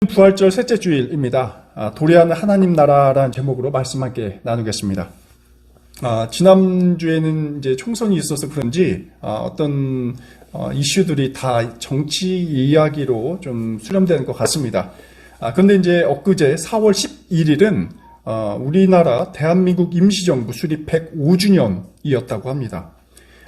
부활절 셋째 주일입니다. 도래하는 하나님 나라라는 제목으로 말씀 함께 나누겠습니다. 지난주에는 이제 총선이 있어서 그런지 어떤 이슈들이 다 정치 이야기로 좀 수렴되는 것 같습니다. 그런데 이제 엊그제 4월 11일은 우리나라 대한민국 임시정부 수립 105주년이었다고 합니다.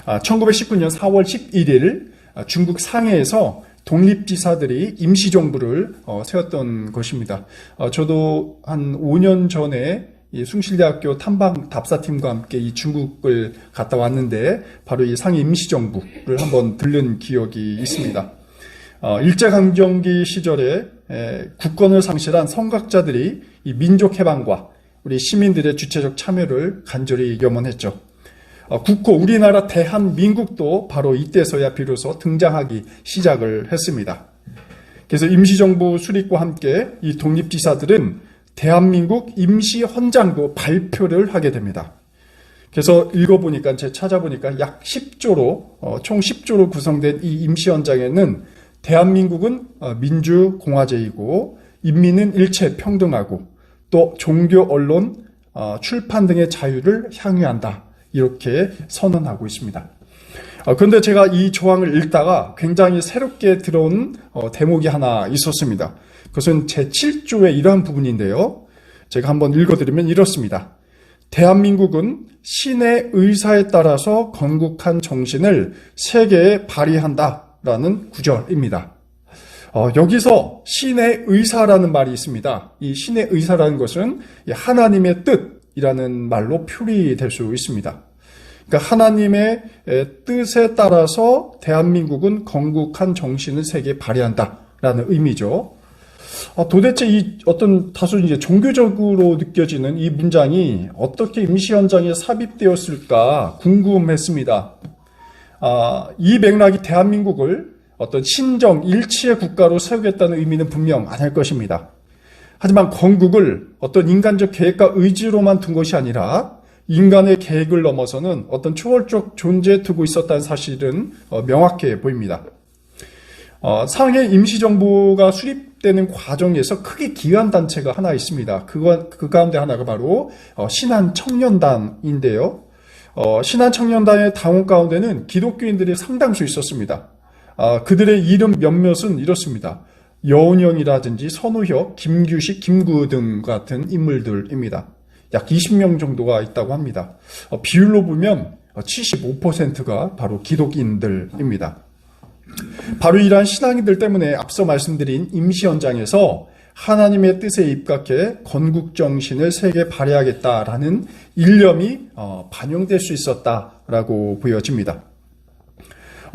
1919년 4월 11일 중국 상해에서 독립지사들이 임시정부를 세웠던 것입니다. 저도 한 5년 전에 숭실대학교 탐방 답사팀과 함께 이 중국을 갔다 왔는데 바로 이 상해 임시정부를 한번 들른 기억이 있습니다. 일제강점기 시절에 국권을 상실한 성각자들이 이 민족해방과 우리 시민들의 주체적 참여를 간절히 염원했죠. 국호 우리나라 대한민국도 바로 이때서야 비로소 등장하기 시작을 했습니다. 그래서 임시정부 수립과 함께 이 독립지사들은 대한민국 임시헌장도 발표를 하게 됩니다. 그래서 읽어보니까, 제가 찾아보니까 약 10조로, 총 10조로 구성된 이 임시헌장에는 대한민국은 민주공화제이고 인민은 일체 평등하고 또 종교, 언론, 출판 등의 자유를 향유한다. 이렇게 선언하고 있습니다. 그런데 제가 이 조항을 읽다가 굉장히 새롭게 들어온 대목이 하나 있었습니다. 그것은 제7조의 이러한 부분인데요. 제가 한번 읽어드리면 이렇습니다. 대한민국은 신의 의사에 따라서 건국한 정신을 세계에 발휘한다라는 구절입니다. 여기서 신의 의사라는 말이 있습니다. 이 신의 의사라는 것은 하나님의 뜻이라는 말로 표리될 수 있습니다. 그러니까 하나님의 뜻에 따라서 대한민국은 건국한 정신을 세계에 발휘한다라는 의미죠. 도대체 이 어떤 다소 이제 종교적으로 느껴지는 이 문장이 어떻게 임시헌장에 삽입되었을까 궁금했습니다. 이 맥락이 대한민국을 어떤 신정 일치의 국가로 세우겠다는 의미는 분명 아닐 것입니다. 하지만 건국을 어떤 인간적 계획과 의지로만 둔 것이 아니라 인간의 계획을 넘어서는 어떤 초월적 존재에 두고 있었다는 사실은 명확해 보입니다. 상해 임시정부가 수립되는 과정에서 크게 기여한 단체가 하나 있습니다. 그 가운데 하나가 바로 신한청년단인데요. 신한청년단의 당원 가운데는 기독교인들이 상당수 있었습니다. 그들의 이름 몇몇은 이렇습니다. 여운형이라든지 선우혁, 김규식, 김구 같은 인물들입니다. 약 20명 정도가 있다고 합니다. 비율로 보면 75%가 바로 기독인들입니다. 바로 이러한 신앙인들 때문에 앞서 말씀드린 임시헌장에서 하나님의 뜻에 입각해 건국정신을 세계에 발휘하겠다라는 일념이 반영될 수 있었다라고 보여집니다.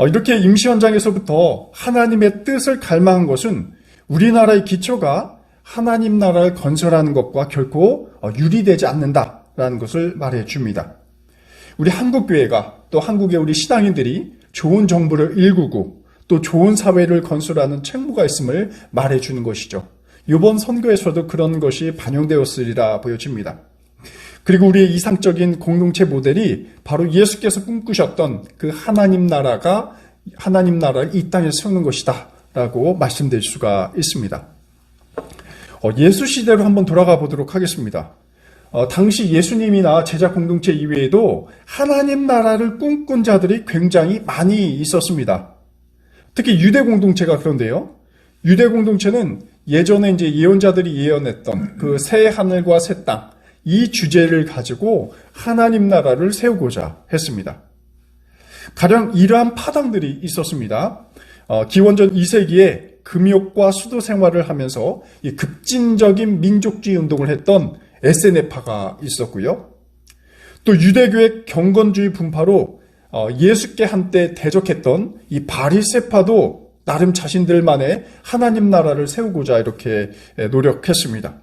이렇게 임시헌장에서부터 하나님의 뜻을 갈망한 것은 우리나라의 기초가 하나님 나라를 건설하는 것과 결코 유리되지 않는다라는 것을 말해줍니다. 우리 한국교회가 또 한국의 우리 신앙인들이 좋은 정부를 일구고 또 좋은 사회를 건설하는 책무가 있음을 말해주는 것이죠. 이번 선교에서도 그런 것이 반영되었으리라 보여집니다. 그리고 우리의 이상적인 공동체 모델이 바로 예수께서 꿈꾸셨던 그 하나님 나라를 이 땅에 세우는 것이다 라고 말씀드릴 수가 있습니다. 예수 시대로 한번 돌아가 보도록 하겠습니다. 당시 예수님이나 제자 공동체 이외에도 하나님 나라를 꿈꾼 자들이 굉장히 많이 있었습니다. 특히 유대 공동체가 그런데요. 유대 공동체는 예전에 이제 예언자들이 예언했던 그 새 하늘과 새 땅, 이 주제를 가지고 하나님 나라를 세우고자 했습니다. 가령 이러한 파당들이 있었습니다. 기원전 2세기에 금욕과 수도 생활을 하면서 이 급진적인 민족주의 운동을 했던 SNF파가 있었고요. 또 유대교의 경건주의 분파로 예수께 한때 대적했던 이 바리새파도 나름 자신들만의 하나님 나라를 세우고자 이렇게 노력했습니다.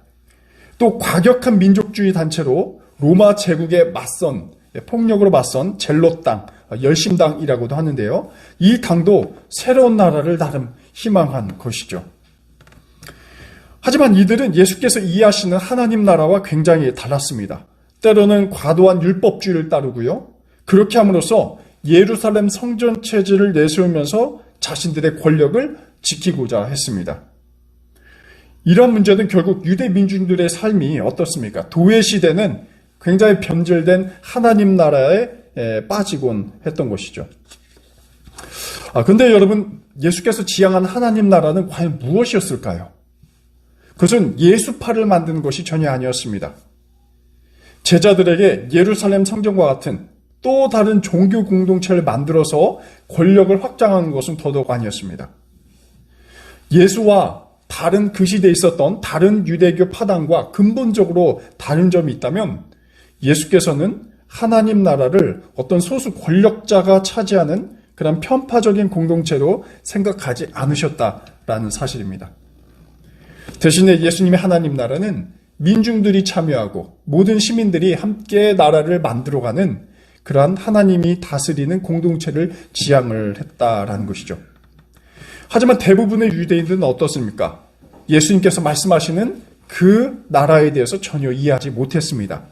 또 과격한 민족주의 단체로 로마 제국에 폭력으로 맞선 젤롯당, 열심당이라고도 하는데요. 이 당도 새로운 나라를 나름 희망한 것이죠. 하지만 이들은 예수께서 이해하시는 하나님 나라와 굉장히 달랐습니다. 때로는 과도한 율법주의를 따르고요. 그렇게 함으로써 예루살렘 성전 체제를 내세우면서 자신들의 권력을 지키고자 했습니다. 이런 문제는 결국 유대 민중들의 삶이 어떻습니까? 도회 시대는 굉장히 변질된 하나님 나라에 빠지곤 했던 것이죠. 근데 여러분, 예수께서 지향한 하나님 나라는 과연 무엇이었을까요? 그것은 예수파를 만드는 것이 전혀 아니었습니다. 제자들에게 예루살렘 성전과 같은 또 다른 종교 공동체를 만들어서 권력을 확장하는 것은 더더욱 아니었습니다. 예수와 다른 그 시대에 있었던 다른 유대교 파당과 근본적으로 다른 점이 있다면 예수께서는 하나님 나라를 어떤 소수 권력자가 차지하는 그런 편파적인 공동체로 생각하지 않으셨다라는 사실입니다. 대신에 예수님의 하나님 나라는 민중들이 참여하고 모든 시민들이 함께 나라를 만들어가는 그러한 하나님이 다스리는 공동체를 지향을 했다라는 것이죠. 하지만 대부분의 유대인들은 어떻습니까? 예수님께서 말씀하시는 그 나라에 대해서 전혀 이해하지 못했습니다.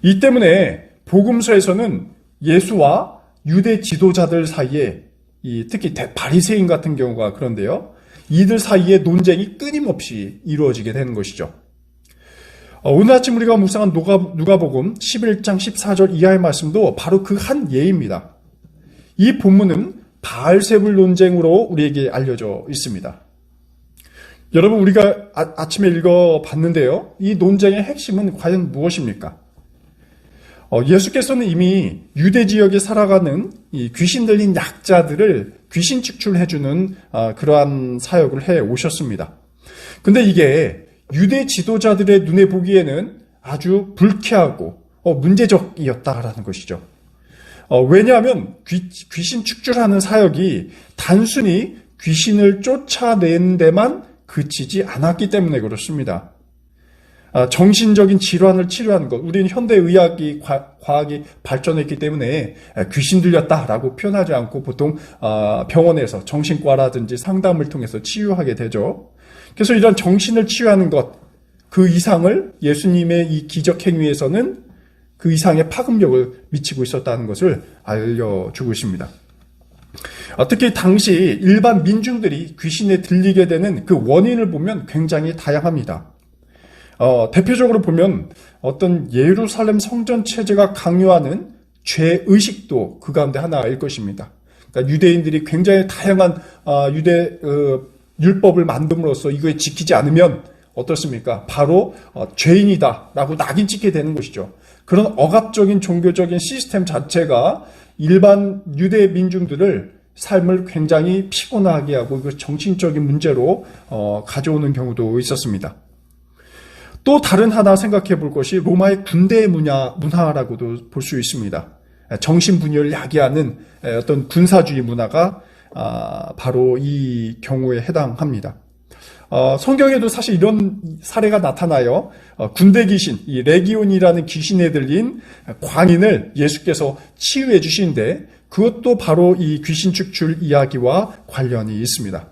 이 때문에 복음서에서는 예수와 유대 지도자들 사이에 특히 바리새인 같은 경우가 그런데요. 이들 사이에 논쟁이 끊임없이 이루어지게 되는 것이죠. 오늘 아침 우리가 묵상한 누가복음 11장 14절 이하의 말씀도 바로 그 한 예입니다. 이 본문은 바알세불 논쟁으로 우리에게 알려져 있습니다. 여러분, 우리가 아침에 읽어봤는데요. 이 논쟁의 핵심은 과연 무엇입니까? 예수께서는 이미 유대 지역에 살아가는 이 귀신 들린 약자들을 귀신 축출해주는 그러한 사역을 해 오셨습니다. 근데 이게 유대 지도자들의 눈에 보기에는 아주 불쾌하고 문제적이었다라는 것이죠. 왜냐하면 귀신 축출하는 사역이 단순히 귀신을 쫓아내는 데만 그치지 않았기 때문에 그렇습니다. 정신적인 질환을 치료하는 것, 우리는 현대의학이 과학이 발전했기 때문에 귀신 들렸다라고 표현하지 않고 보통 병원에서 정신과라든지 상담을 통해서 치유하게 되죠. 그래서 이런 정신을 치유하는 것, 그 이상을 예수님의 이 기적 행위에서는 그 이상의 파급력을 미치고 있었다는 것을 알려주고 있습니다. 특히 당시 일반 민중들이 귀신에 들리게 되는 그 원인을 보면 굉장히 다양합니다. 대표적으로 보면 어떤 예루살렘 성전 체제가 강요하는 죄의식도 그 가운데 하나일 것입니다. 그러니까 유대인들이 굉장히 다양한 유대 율법을 만듦으로써 이거에 지키지 않으면 어떻습니까? 바로 죄인이다라고 낙인 찍게 되는 것이죠. 그런 억압적인 종교적인 시스템 자체가 일반 유대 민중들을 삶을 굉장히 피곤하게 하고 이거 정신적인 문제로 가져오는 경우도 있었습니다. 또 다른 하나 생각해 볼 것이 로마의 군대 문화라고도 볼 수 있습니다. 정신분열을 야기하는 어떤 군사주의 문화가 바로 이 경우에 해당합니다. 성경에도 사실 이런 사례가 나타나요. 군대 귀신, 이 레기온이라는 귀신에 들린 광인을 예수께서 치유해 주시는데 그것도 바로 이 귀신 축출 이야기와 관련이 있습니다.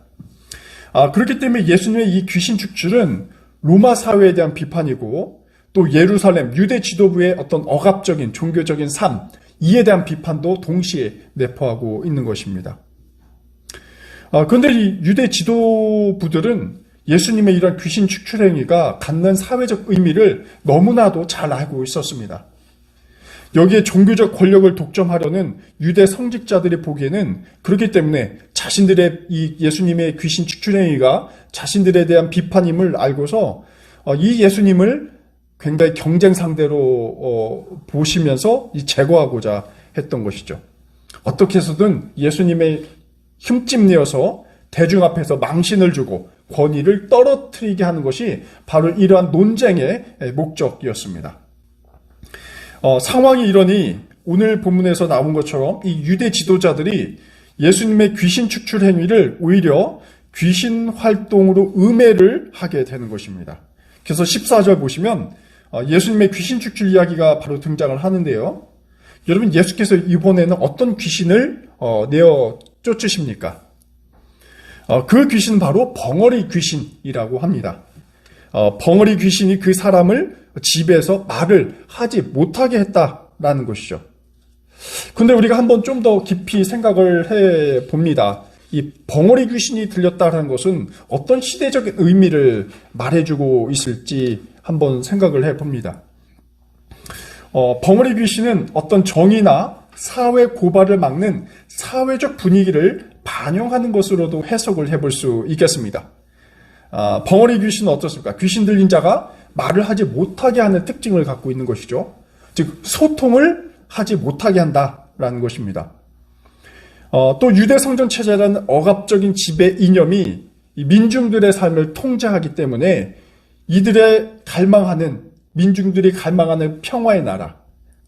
그렇기 때문에 예수님의 이 귀신 축출은 로마 사회에 대한 비판이고 또 예루살렘 유대 지도부의 어떤 억압적인 종교적인 삶, 이에 대한 비판도 동시에 내포하고 있는 것입니다. 그런데 이 유대 지도부들은 예수님의 이런 귀신 축출 행위가 갖는 사회적 의미를 너무나도 잘 알고 있었습니다. 여기에 종교적 권력을 독점하려는 유대 성직자들이 보기에는 그렇기 때문에 자신들의 이 예수님의 귀신 축출 행위가 자신들에 대한 비판임을 알고서 이 예수님을 굉장히 경쟁 상대로 보시면서 제거하고자 했던 것이죠. 어떻게 해서든 예수님의 흠집내어서 대중 앞에서 망신을 주고 권위를 떨어뜨리게 하는 것이 바로 이러한 논쟁의 목적이었습니다. 상황이 이러니 오늘 본문에서 나온 것처럼 이 유대 지도자들이 예수님의 귀신 축출 행위를 오히려 귀신 활동으로 음해를 하게 되는 것입니다. 그래서 14절 보시면 예수님의 귀신 축출 이야기가 바로 등장을 하는데요. 여러분, 예수께서 이번에는 어떤 귀신을 내어 쫓으십니까? 그 귀신은 바로 벙어리 귀신이라고 합니다. 벙어리 귀신이 그 사람을 집에서 말을 하지 못하게 했다라는 것이죠. 근데 우리가 한번 좀 더 깊이 생각을 해 봅니다. 이 벙어리 귀신이 들렸다는 것은 어떤 시대적인 의미를 말해주고 있을지 한번 생각을 해봅니다. 벙어리 귀신은 어떤 정의나 사회 고발을 막는 사회적 분위기를 반영하는 것으로도 해석을 해볼 수 있겠습니다. 벙어리 귀신은 어떻습니까? 귀신 들린 자가 말을 하지 못하게 하는 특징을 갖고 있는 것이죠. 즉 소통을 하지 못하게 한다라는 것입니다. 또 유대 성전 체제라는 억압적인 지배 이념이 이 민중들의 삶을 통제하기 때문에 민중들이 갈망하는 평화의 나라,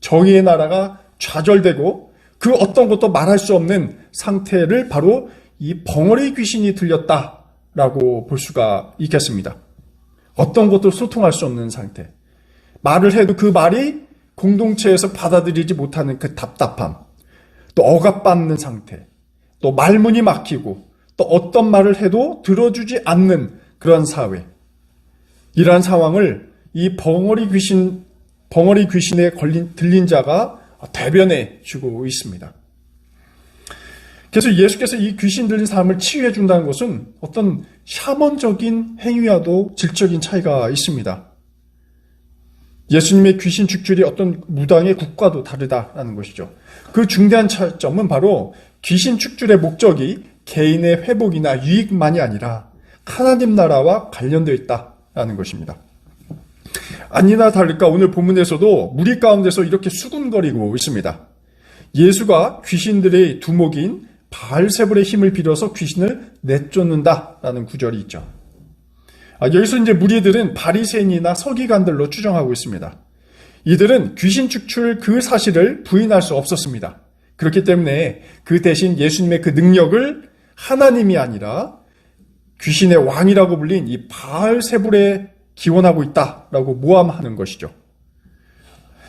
정의의 나라가 좌절되고 그 어떤 것도 말할 수 없는 상태를 바로 이 벙어리 귀신이 들렸다라고 볼 수가 있겠습니다. 어떤 것도 소통할 수 없는 상태. 말을 해도 그 말이 공동체에서 받아들이지 못하는 그 답답함, 또 억압받는 상태, 또 말문이 막히고 또 어떤 말을 해도 들어주지 않는 그런 사회. 이러한 상황을 이 벙어리 귀신에 들린 자가 대변해 주고 있습니다. 그래서 예수께서 이 귀신 들린 사람을 치유해 준다는 것은 어떤 샤먼적인 행위와도 질적인 차이가 있습니다. 예수님의 귀신 축출이 어떤 무당의 국과도 다르다라는 것이죠. 그 중대한 차이점은 바로 귀신 축출의 목적이 개인의 회복이나 유익만이 아니라 하나님 나라와 관련되어 있다라는 것입니다. 아니나 다를까 오늘 본문에서도 무리 가운데서 이렇게 수군거리고 있습니다. 예수가 귀신들의 두목인 바알세불의 힘을 빌어서 귀신을 내쫓는다라는 구절이 있죠. 여기서 이제 무리들은 바리새인이나 서기관들로 추정하고 있습니다. 이들은 귀신 축출 그 사실을 부인할 수 없었습니다. 그렇기 때문에 그 대신 예수님의 그 능력을 하나님이 아니라 귀신의 왕이라고 불린 이 바알세불에 기원하고 있다라고 모함하는 것이죠.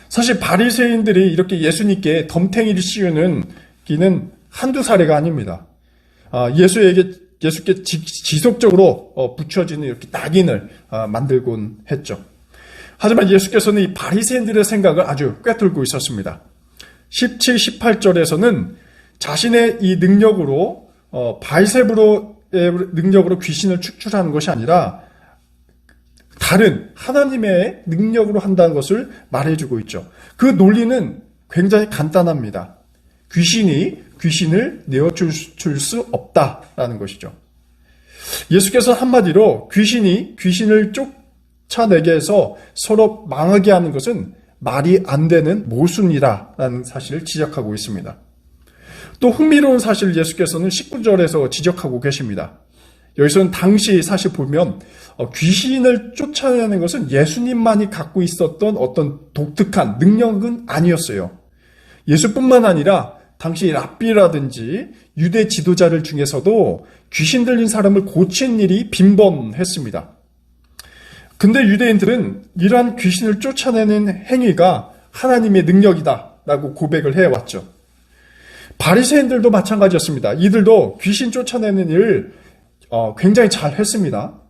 사실 바리새인들이 이렇게 예수님께 덤탱이를 씌우는 기는 한두 사례가 아닙니다. 예수께 지속적으로 붙여지는 이렇게 낙인을 만들곤 했죠. 하지만 예수께서는 이 바리새인들의 생각을 아주 꿰뚫고 있었습니다. 17, 18절에서는 자신의 이 능력으로 바알세불의 능력으로 귀신을 축출하는 것이 아니라 다른 하나님의 능력으로 한다는 것을 말해주고 있죠. 그 논리는 굉장히 간단합니다. 귀신을 내어줄 수 없다라는 것이죠. 예수께서 한마디로 귀신을 쫓아내게 해서 서로 망하게 하는 것은 말이 안 되는 모순이라는 사실을 지적하고 있습니다. 또 흥미로운 사실을 예수께서는 19절에서 지적하고 계십니다. 여기서는 당시 사실 보면 귀신을 쫓아내는 것은 예수님만이 갖고 있었던 어떤 독특한 능력은 아니었어요. 예수뿐만 아니라 당시 랍비라든지 유대 지도자들 중에서도 귀신 들린 사람을 고친 일이 빈번했습니다. 근데 유대인들은 이러한 귀신을 쫓아내는 행위가 하나님의 능력이다라고 고백을 해왔죠. 바리새인들도 마찬가지였습니다. 이들도 귀신 쫓아내는 일을 굉장히 잘 했습니다.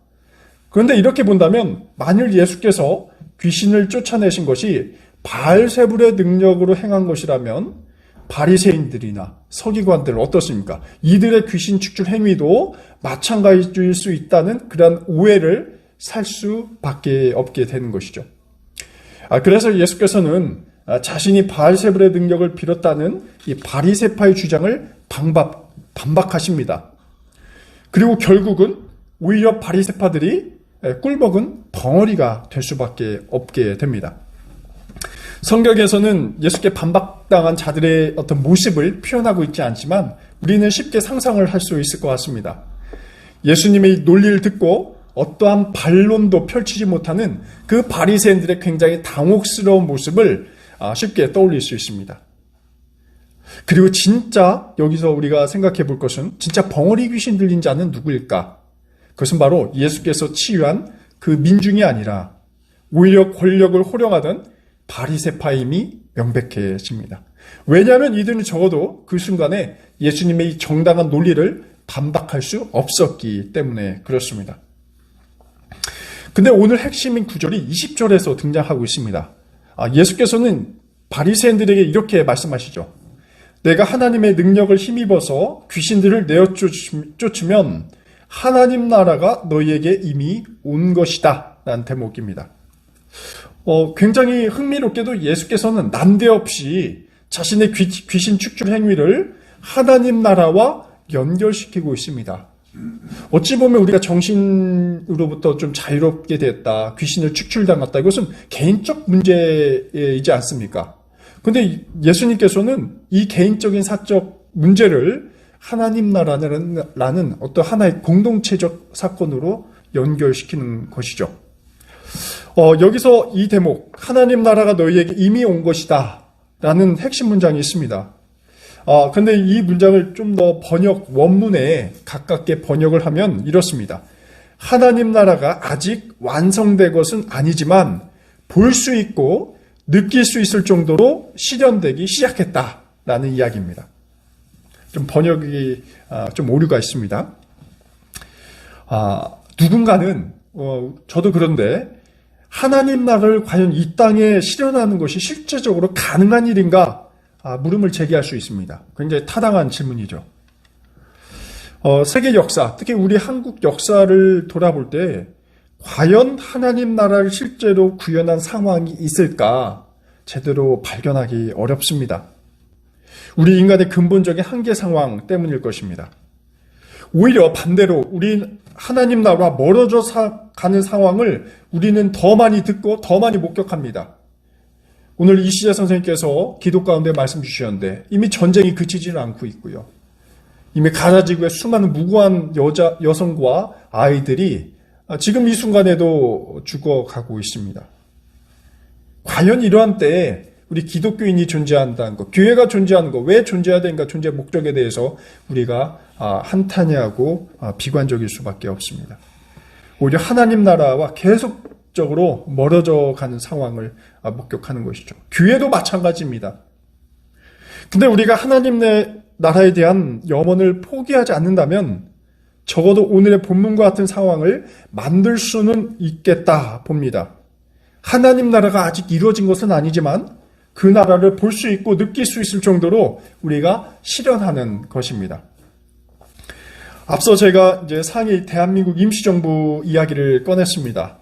그런데 이렇게 본다면 만일 예수께서 귀신을 쫓아내신 것이 바알세불의 능력으로 행한 것이라면 바리새인들이나 서기관들 어떻습니까? 이들의 귀신 축출 행위도 마찬가지일 수 있다는 그런 오해를 살 수밖에 없게 되는 것이죠. 그래서 예수께서는 자신이 바알세불의 능력을 빌었다는 이 바리새파의 주장을 반박하십니다. 그리고 결국은 오히려 바리새파들이 꿀먹은 벙어리가 될 수밖에 없게 됩니다. 성경에서는 예수께 반박당한 자들의 어떤 모습을 표현하고 있지 않지만 우리는 쉽게 상상을 할 수 있을 것 같습니다. 예수님의 논리를 듣고 어떠한 반론도 펼치지 못하는 그 바리새인들의 굉장히 당혹스러운 모습을 쉽게 떠올릴 수 있습니다. 그리고 진짜 여기서 우리가 생각해 볼 것은 진짜 벙어리 귀신 들린 자는 누구일까? 그것은 바로 예수께서 치유한 그 민중이 아니라 오히려 권력을 호령하던 바리새파임이 명백해집니다. 왜냐하면 이들은 적어도 그 순간에 예수님의 이 정당한 논리를 반박할 수 없었기 때문에 그렇습니다. 근데 오늘 핵심인 구절이 20절에서 등장하고 있습니다. 예수께서는 바리새인들에게 이렇게 말씀하시죠. 내가 하나님의 능력을 힘입어서 귀신들을 내어 쫓으면 하나님 나라가 너희에게 이미 온 것이다 라는 대목입니다. 굉장히 흥미롭게도 예수께서는 난데없이 자신의 귀신 축출 행위를 하나님 나라와 연결시키고 있습니다. 어찌 보면 우리가 정신으로부터 좀 자유롭게 됐다, 귀신을 축출당했다, 이것은 개인적 문제이지 않습니까? 근데 예수님께서는 이 개인적인 사적 문제를 하나님 나라라는 어떤 하나의 공동체적 사건으로 연결시키는 것이죠. 여기서 이 대목, 하나님 나라가 너희에게 이미 온 것이다 라는 핵심 문장이 있습니다. 근데 이 문장을 좀 더 원문에 가깝게 번역을 하면 이렇습니다. 하나님 나라가 아직 완성된 것은 아니지만 볼 수 있고 느낄 수 있을 정도로 실현되기 시작했다라는 이야기입니다. 좀 번역이 좀 오류가 있습니다. 누군가는 저도 그런데 하나님 나라를 과연 이 땅에 실현하는 것이 실제적으로 가능한 일인가? 물음을 제기할 수 있습니다. 굉장히 타당한 질문이죠. 세계 역사, 특히 우리 한국 역사를 돌아볼 때 과연 하나님 나라를 실제로 구현한 상황이 있을까? 제대로 발견하기 어렵습니다. 우리 인간의 근본적인 한계 상황 때문일 것입니다. 오히려 반대로 우리 하나님 나라와 멀어져 가는 상황을 우리는 더 많이 듣고 더 많이 목격합니다. 오늘 이시재 선생님께서 기도 가운데 말씀 주셨는데 이미 전쟁이 그치지는 않고 있고요. 이미 가자 지구에 수많은 무고한 여성과 아이들이 지금 이 순간에도 죽어가고 있습니다. 과연 이러한 때에 우리 기독교인이 존재한다는 것, 교회가 존재하는 것, 왜 존재해야 되는가, 존재 목적에 대해서 우리가 한탄해하고 비관적일 수밖에 없습니다. 오히려 하나님 나라와 계속적으로 멀어져 가는 상황을 목격하는 것이죠. 교회도 마찬가지입니다. 근데 우리가 하나님 나라에 대한 염원을 포기하지 않는다면 적어도 오늘의 본문과 같은 상황을 만들 수는 있겠다 봅니다. 하나님 나라가 아직 이루어진 것은 아니지만 그 나라를 볼 수 있고 느낄 수 있을 정도로 우리가 실현하는 것입니다. 앞서 제가 이제 상위 대한민국 임시정부 이야기를 꺼냈습니다.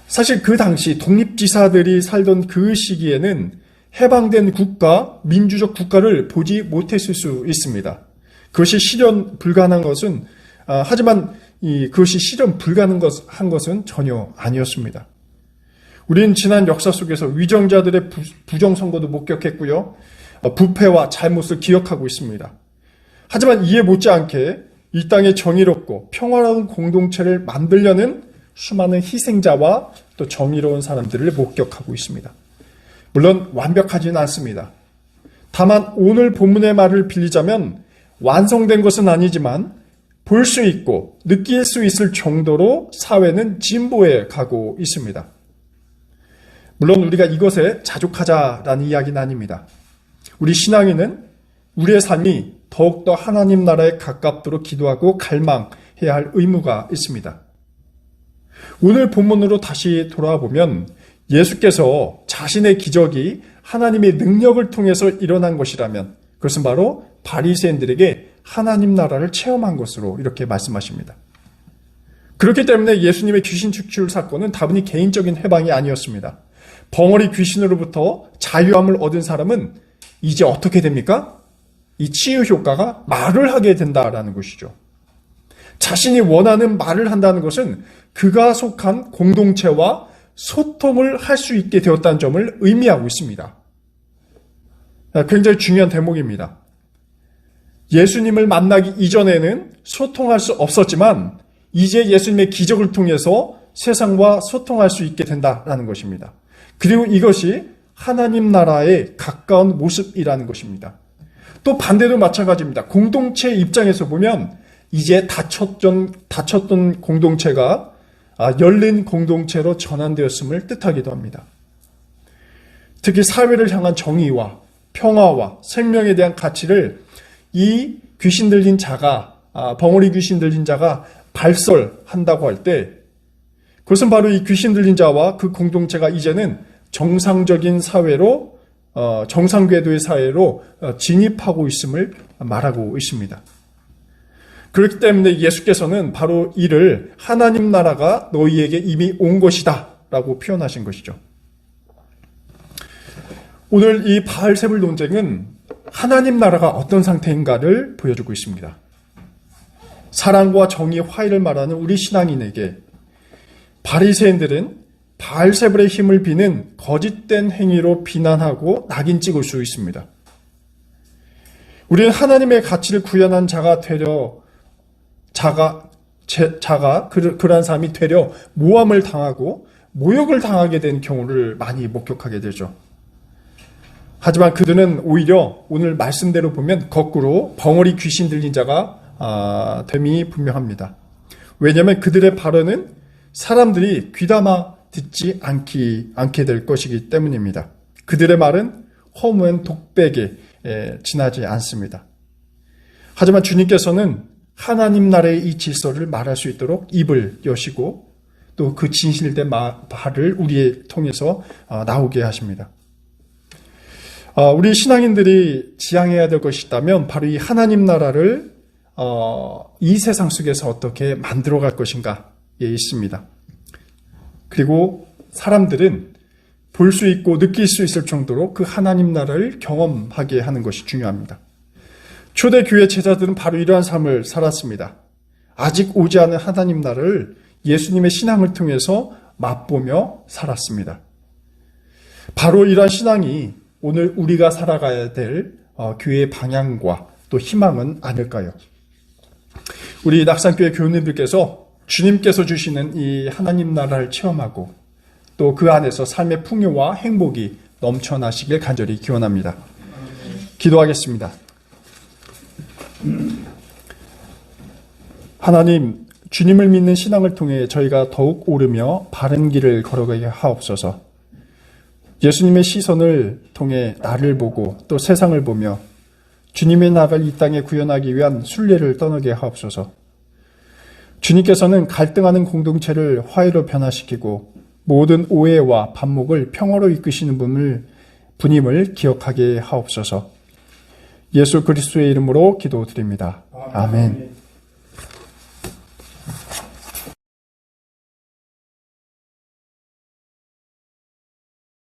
사실 그 당시 독립지사들이 살던 그 시기에는 해방된 국가, 민주적 국가를 보지 못했을 수 있습니다. 그것이 실현 불가능한 것은, 하지만 그것이 실현 불가능한 것은 전혀 아니었습니다. 우리는 지난 역사 속에서 위정자들의 부정선거도 목격했고요. 부패와 잘못을 기억하고 있습니다. 하지만 이에 못지않게 이 땅에 정의롭고 평화로운 공동체를 만들려는 수많은 희생자와 또 정의로운 사람들을 목격하고 있습니다. 물론 완벽하지는 않습니다. 다만 오늘 본문의 말을 빌리자면 완성된 것은 아니지만 볼 수 있고 느낄 수 있을 정도로 사회는 진보해 가고 있습니다. 물론 우리가 이것에 자족하자라는 이야기는 아닙니다. 우리 신앙인은 우리의 삶이 더욱더 하나님 나라에 가깝도록 기도하고 갈망해야 할 의무가 있습니다. 오늘 본문으로 다시 돌아와 보면 예수께서 자신의 기적이 하나님의 능력을 통해서 일어난 것이라면 그것은 바로 바리새인들에게 하나님 나라를 체험한 것으로 이렇게 말씀하십니다. 그렇기 때문에 예수님의 귀신 축출 사건은 다분히 개인적인 해방이 아니었습니다. 벙어리 귀신으로부터 자유함을 얻은 사람은 이제 어떻게 됩니까? 이 치유 효과가 말을 하게 된다라는 것이죠. 자신이 원하는 말을 한다는 것은 그가 속한 공동체와 소통을 할 수 있게 되었다는 점을 의미하고 있습니다. 굉장히 중요한 대목입니다. 예수님을 만나기 이전에는 소통할 수 없었지만 이제 예수님의 기적을 통해서 세상과 소통할 수 있게 된다라는 것입니다. 그리고 이것이 하나님 나라에 가까운 모습이라는 것입니다. 또 반대로 마찬가지입니다. 공동체 입장에서 보면 이제 닫혔던 공동체가 열린 공동체로 전환되었음을 뜻하기도 합니다. 특히 사회를 향한 정의와 평화와 생명에 대한 가치를 이 귀신 들린 자가, 벙어리 귀신 들린 자가 발설한다고 할 때 그것은 바로 이 귀신 들린 자와 그 공동체가 이제는 정상적인 사회로 정상궤도의 사회로 진입하고 있음을 말하고 있습니다. 그렇기 때문에 예수께서는 바로 이를 하나님 나라가 너희에게 이미 온 것이다 라고 표현하신 것이죠. 오늘 이 바알세불 논쟁은 하나님 나라가 어떤 상태인가를 보여주고 있습니다. 사랑과 정의, 화해를 말하는 우리 신앙인에게 바리새인들은 바알세불의 힘을 비는 거짓된 행위로 비난하고 낙인 찍을 수 있습니다. 우리는 하나님의 가치를 구현한 자가 되려 그러한 사람이 되려 모함을 당하고 모욕을 당하게 된 경우를 많이 목격하게 되죠. 하지만 그들은 오히려 오늘 말씀대로 보면 거꾸로 벙어리 귀신 들린 자가 됨이 분명합니다. 왜냐하면 그들의 발언은 사람들이 귀담아 듣지 않게 될 것이기 때문입니다. 그들의 말은 허무한 독백에 지나지 않습니다. 하지만 주님께서는 하나님 나라의 이 질서를 말할 수 있도록 입을 여시고 또 그 진실된 말을 우리에 통해서 나오게 하십니다. 우리 신앙인들이 지향해야 될 것이 있다면 바로 이 하나님 나라를 이 세상 속에서 어떻게 만들어갈 것인가에 있습니다. 그리고 사람들은 볼 수 있고 느낄 수 있을 정도로 그 하나님 나라를 경험하게 하는 것이 중요합니다. 초대교회 제자들은 바로 이러한 삶을 살았습니다. 아직 오지 않은 하나님 나라를 예수님의 신앙을 통해서 맛보며 살았습니다. 바로 이러한 신앙이 오늘 우리가 살아가야 될 교회의 방향과 또 희망은 아닐까요? 우리 낙산교회 교우님들께서 주님께서 주시는 이 하나님 나라를 체험하고 또 그 안에서 삶의 풍요와 행복이 넘쳐나시길 간절히 기원합니다. 기도하겠습니다. 하나님, 주님을 믿는 신앙을 통해 저희가 더욱 오르며 바른 길을 걸어가게 하옵소서. 예수님의 시선을 통해 나를 보고 또 세상을 보며 주님의 나라를 이 땅에 구현하기 위한 순례를 떠나게 하옵소서. 주님께서는 갈등하는 공동체를 화해로 변화시키고 모든 오해와 반목을 평화로 이끄시는 분임을 기억하게 하옵소서. 예수 그리스도의 이름으로 기도드립니다. 아멘.